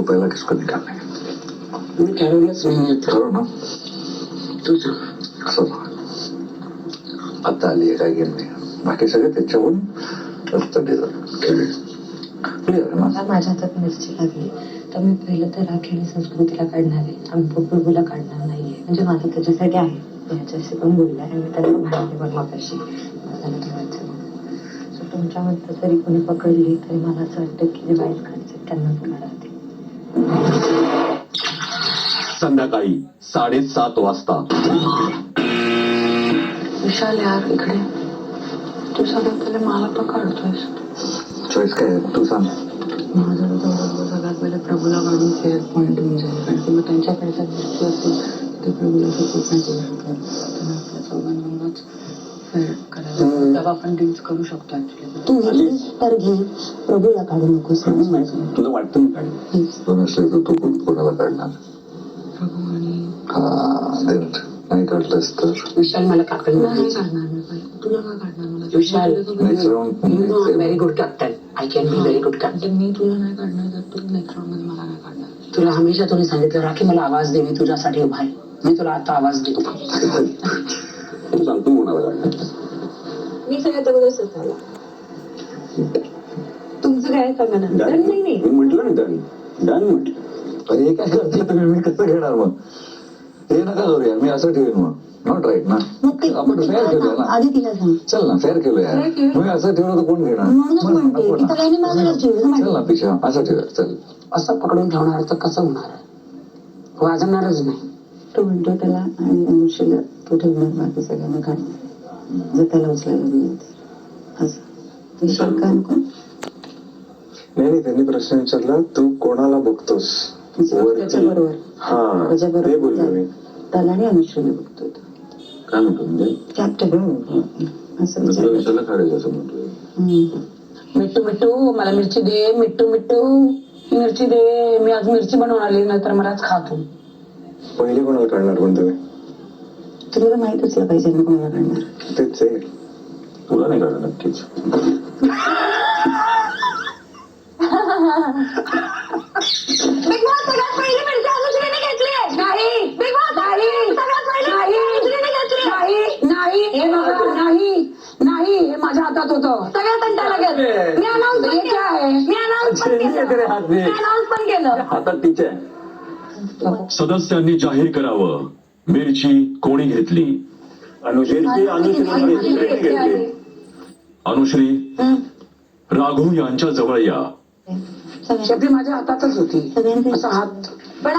पहला किसको निकालने का? मी ठरवलंच नाही. ठरव ना. तुझं असं आता आली आहे काय गेम नाही. बाकी सगळे त्याच्याहून क्लिअर आहे ना. मला माझ्या हातात मिरची लागली तर मी पहिलं तर राखी आणि संस्कृतीला काढणार आहे आणि बुलबुलला काढणार नाहीये. म्हणजे माझं त्याच्यासाठी आहे. याच्याशी पण बोलले आणि मी त्यांना भांडले पण मागाशी मला ठेवायचं म्हणून. सो तुमच्यामध्ये जरी कोणी पकडली तरी मला असं वाटतं की जे वाईट काढायचे त्यांना पुन्हा राहते. संध्याकाळी 7:30 वाजता. विशाल यार इकडे तू सगळ्यात पहिले मला पकडतोयस. चॉईस काय आहे तू सांग. माझं सगळ्यात पहिले प्रभूला काढून फेअर पॉईंट होऊन जाईल. कारण की मग त्यांच्याकडच्या गोष्टी असतील ते प्रभूला सपोर्ट नाही करू शकत. तर आपल्या चौघांनाच फेअर करायला तेव्हा आपण डील्स करू शकतो. ऍक्च्युली तू घेतलीस तर घे, प्रभूला काढू नकोस. तुला वाटतं मी काढेन? दोन असले तर तू कोणाला काढणार? प्रभू आणि नाही काढलंस तर विशाल मला काढणार नाही. काढणार नाही. तुला का काढणार मला? Vishal very good captain. I can be very good captain. मी तुला नाही काढणार तर तू नेक्स्ट राऊंड मध्ये मला नाही काढणार. तुला हमेशा तुम्ही सांगितलं राखी मला आवाज दे, मी तुझ्यासाठी उभा आहे. मी तुला आता आवाज देतो. तू सांग तू कोणाला काढणार? मी सगळ्यात अगोदर स्वतःला. तुमचं काय सांगा ना. नाही मी म्हटलं ना डन डन म्हटलं. अरे हे काय करते तुम्ही? मी कसं घेणार मग? हे नका करूया. मी असं ठेवेन मग. नॉट राईट ना. आपण फेअर केलंय ना. आधी तिला सांग. चल ना फेअर केलं यार. मी असं ठेवलं तर कोण घेणार? चल ना पिशा असं ठेवूया. चल असं पकडून ठेवणार तर कसं होणार? वाजणारच नाही. तो म्हणतो त्याला आणि अनुष्यला तो ठेवणार, बाकी सगळ्यांना काढणार. जर त्याला उचलायला दिलं असं विशाल का नको? नाही त्यांनी प्रश्न विचारला तू कोणाला बघतोस? त्याच्याबरोबर हा ते बोललो मी. त्याला आणि अनुष्यला बघतोय तो. काय म्हणतो म्हणजे? कॅप्टन असं विचार. विषयाला काढायचं असं म्हणतोय. मिट्टू मिट्टू मला मिरची दे. मिट्टू मिट्टू मिरची दे. मी आज मिरची बनवून आली नंतर मलाच खातो. पहिले कोणाला काढणार पण तुम्ही? तुला तर माहित असलं पाहिजे ना कोणाला काढणार. तेच आहे. तुला नाही काढणार नक्कीच. नाही हे माझ्या हातात होतं. सगळ्या तंटाला गेलं. मी अनाउन्स पण केलं. हातात तिच्या सदस्यांनी जाहीर करावं मिरची कोणी घेतली. अनुश्री राघू यांच्या जवळ या. शेवटी माझ्या हातातच होती. सगळ्यांचे असा हात पण